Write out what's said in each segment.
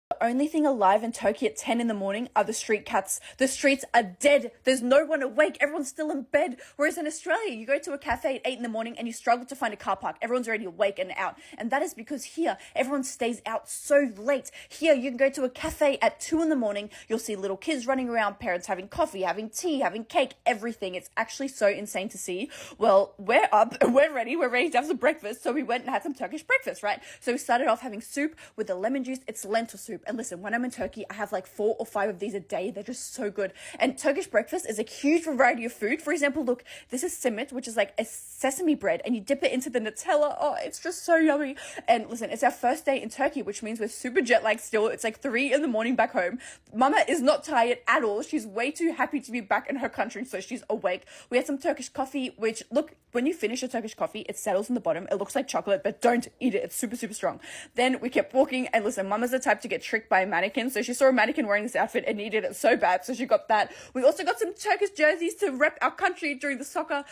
The only thing alive in Turkey at 10 in the morning are the street cats. The streets are dead. There's no one awake. Everyone's still in bed. Whereas in Australia, you go to a cafe at 8 in the morning and you struggle to find a car park. Everyone's already awake and out. And that is because here, everyone stays out so late. Here, you can go to a cafe at 2 in the morning. You'll see little kids running around, parents having coffee, having tea, having cake, everything. It's actually so insane to see. Well, we're up, we're ready to have some breakfast. So we went and had some Turkish breakfast, right? So we started off having soup with the lemon juice. It's lentil soup. And listen, when I'm in Turkey, I have like 4 or 5 of these a day. They're just so good. And Turkish breakfast is a huge variety of food. For example, look, this is simit, which is like a sesame bread, and you dip it into the Nutella. Oh, it's just so yummy. And listen, it's our first day in Turkey, which means we're super jet lagged still. It's like 3 in the morning back home. Mama is not tired at all. She's way too happy to be back in her country, so she's awake. We had some Turkish coffee, which, look, when you finish a Turkish coffee, it settles in the bottom. It looks like chocolate, but don't eat it. It's super, super strong. Then we kept walking, and listen, Mama's the type to get tricked by a mannequin. So she saw a mannequin wearing this outfit and needed it so bad. So she got that. We also got some Turkish jerseys to rep our country during the soccer.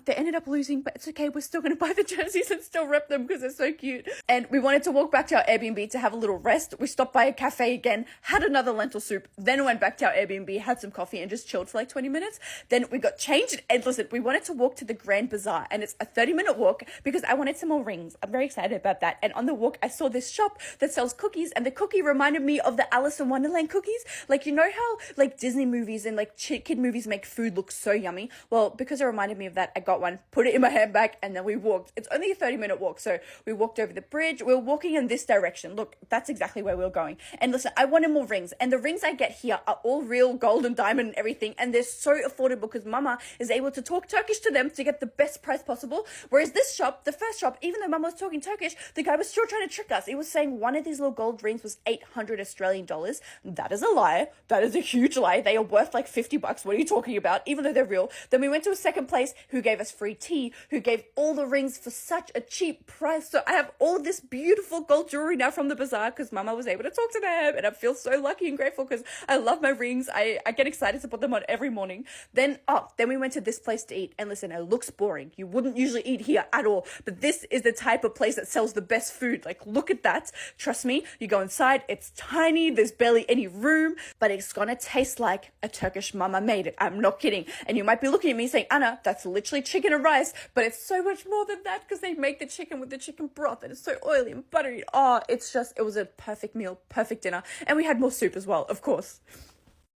They ended up losing, but it's okay. We're still going to buy the jerseys and still rep them because they're so cute. And we wanted to walk back to our Airbnb to have a little rest. We stopped by a cafe again, had another lentil soup, then went back to our Airbnb, had some coffee and just chilled for like 20 minutes. Then we got changed. And listen, we wanted to walk to the Grand Bazaar, and it's a 30-minute walk because I wanted some more rings. I'm very excited about that. And on the walk, I saw this shop that sells cookies, and the cookie reminded me of the Alice in Wonderland cookies. Like, you know how like Disney movies and like kid movies make food look so yummy? Well, because it reminded me of that, I got one, put it in my handbag, and then we walked. It's only a 30-minute walk. So we walked over the bridge. We were walking in this direction. Look, that's exactly where we were going. And listen, I wanted more rings, and the rings I get here are all real gold and diamond and everything. And they're so affordable because Mama is able to talk Turkish to them to get the best price possible. Whereas this shop, the first shop, even though Mama was talking Turkish, the guy was still trying to trick us. He was saying one of these little gold rings was 800 Australian dollars. That is a lie. That is a huge lie. They are worth like $50. What are you talking about? Even though they're real. Then we went to a second place who gave us free tea, who gave all the rings for such a cheap price. So I have all this beautiful gold jewelry now from the bazaar because Mama was able to talk to them, and I feel so lucky and grateful because I love my rings. I get excited to put them on every morning. Then we went to this place to eat, and listen, it looks boring. You wouldn't usually eat here at all, but this is the type of place that sells the best food. Like, look at that. Trust me, you go inside, it's tiny, there's barely any room, but it's gonna taste like a Turkish mama made it. I'm not kidding. And you might be looking at me saying, Anna, that's literally chicken and rice, but it's so much more than that because they make the chicken with the chicken broth and it's so oily and buttery. Oh, it was a perfect meal, perfect dinner. And we had more soup as well, of course.